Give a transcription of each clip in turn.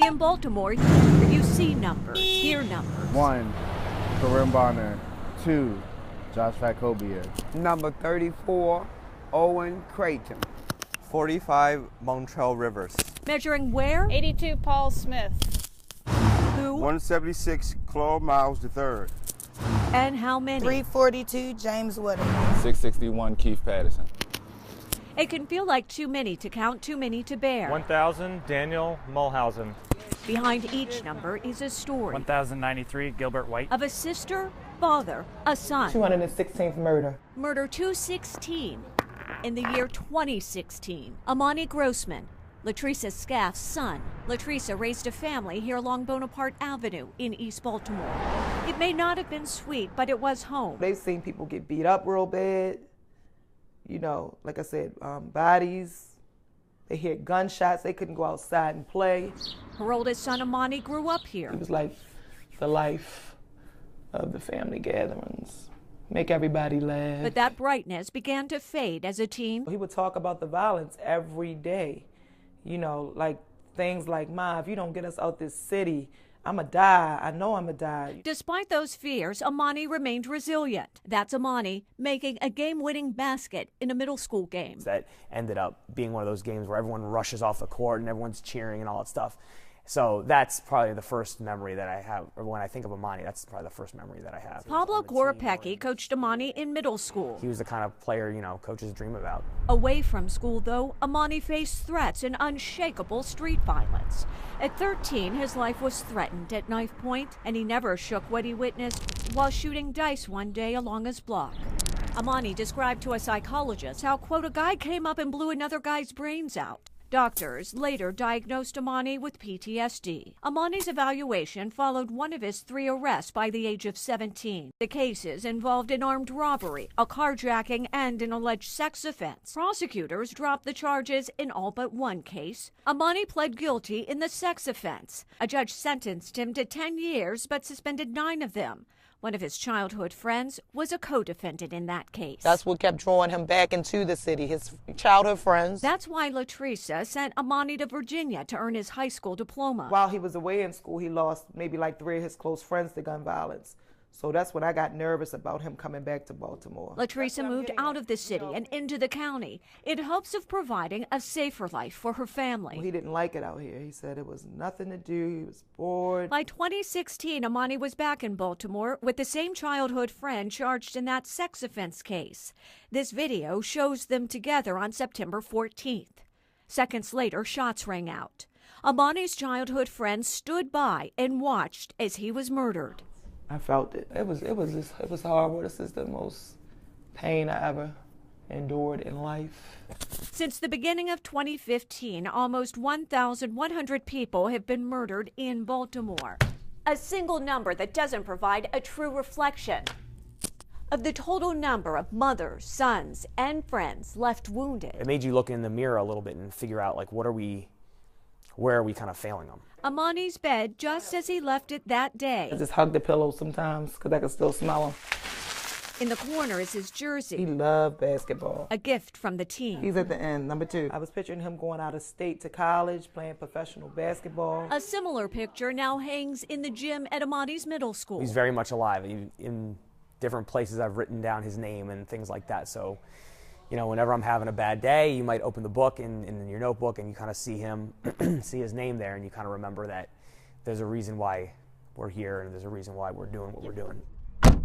In Baltimore, you see numbers, hear numbers. 1, Karim Bonner. 2, Josh Facobia. Number 34, Owen Creighton. 45, Montrell Rivers. Measuring where? 82, Paul Smith. Who? 176, Claude Miles III. And how many? 342, James Woodard. 661, Keith Patterson. It can feel like too many to count, too many to bear. 1,000, Daniel Mulhausen. Behind each number is a story. 1,093, Gilbert White. Of a sister, father, a son. 216th murder. Murder 216 in the year 2016. Amani Grossman, Latresa Scaff's son. Latresa raised a family here along Bonaparte Avenue in East Baltimore. It may not have been sweet, but it was home. They've seen people get beat up real bad. You know, like I said, bodies. They hear gunshots. They couldn't go outside and play. Her oldest son, Amani, grew up here. It was like the life of the family gatherings. Make everybody laugh. But that brightness began to fade as a teen. He would talk about the violence every day. You know, like things like, Ma, if you don't get us out this city, I'ma die. I know I'ma die. Despite those fears, Amani remained resilient. That's Amani making a game-winning basket in a middle school game. That ended up being one of those games where everyone rushes off the court and everyone's cheering and all that stuff. So that's probably the first memory that I have, or when I think of Amani, that's probably the first memory that I have. Pablo Gorapecki coached Amani in middle school. He was the kind of player, you know, coaches dream about. Away from school, though, Amani faced threats and unshakable street violence. At 13, his life was threatened at knife point, and he never shook what he witnessed while shooting dice one day along his block. Amani described to a psychologist how, quote, a guy came up and blew another guy's brains out. Doctors later diagnosed Amani with PTSD. Amani's evaluation followed one of his 3 arrests by the age of 17. The cases involved an armed robbery, a carjacking, and an alleged sex offense. Prosecutors dropped the charges in all but one case. Amani pled guilty in the sex offense. A judge sentenced him to 10 years but suspended 9 of them. One of his childhood friends was a co-defendant in that case. That's what kept drawing him back into the city, his childhood friends. That's why Latresa sent Amani to Virginia to earn his high school diploma. While he was away in school, he lost maybe like 3 of his close friends to gun violence. So that's when I got nervous about him coming back to Baltimore. Latresa moved out of the city and into the county in hopes of providing a safer life for her family. He didn't like it out here. He said it was nothing to do. He was bored. By 2016, Amani was back in Baltimore with the same childhood friend charged in that sex offense case. This video shows them together on September 14th. Seconds later, shots rang out. Amani's childhood friend stood by and watched as he was murdered. I felt it. It was horrible. This is the most pain I ever endured in life. Since the beginning of 2015, almost 1,100 people have been murdered in Baltimore. A single number that doesn't provide a true reflection of the total number of mothers, sons, and friends left wounded. It made you look in the mirror a little bit and figure out, like, where are we kind of failing them? Amani's bed just as he left it that day. I just hug the pillow sometimes because I can still smell him. In the corner is his jersey. He loved basketball. A gift from the team. He's at the end, number 2. I was picturing him going out of state to college, playing professional basketball. A similar picture now hangs in the gym at Amani's middle school. He's very much alive. In different places I've written down his name and things like that. So, you know, whenever I'm having a bad day, you might open the book in your notebook and you kind of see him, see his name there, and you kind of remember that there's a reason why we're here and there's a reason why we're doing what we're doing.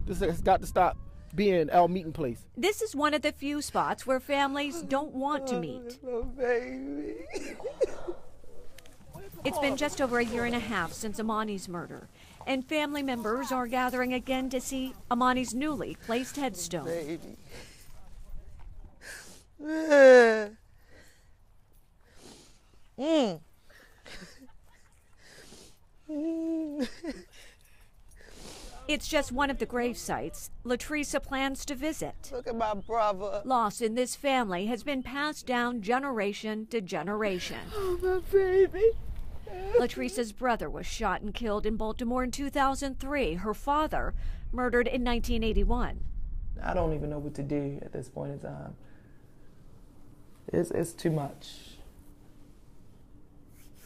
This has got to stop being our meeting place. This is one of the few spots where families don't want to meet. Oh, baby. It's been just over a year and a half since Amani's murder, and family members are gathering again to see Amani's newly placed headstone. Baby. It's just one of the grave sites Latresa plans to visit. Look at my brother. Loss in this family has been passed down generation to generation. Oh, my baby. Latresa's brother was shot and killed in Baltimore in 2003. Her father murdered in 1981. I don't even know what to do at this point in time. It's too much.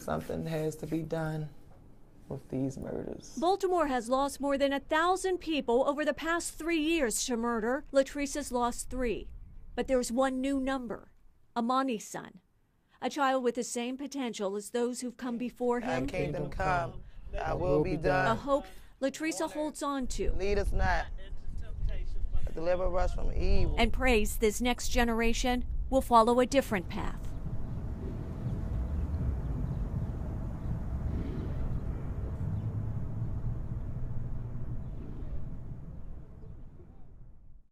Something has to be done with these murders. Baltimore has lost more than 1,000 people over the past 3 years to murder. Latrice's lost 3. But there's one new number, Amani's son, a child with the same potential as those who've come before him. Thy kingdom come, thy will be A done. hope Latrice holds on to Lead us not, but deliver us from evil. and prays this next generation will follow a different path.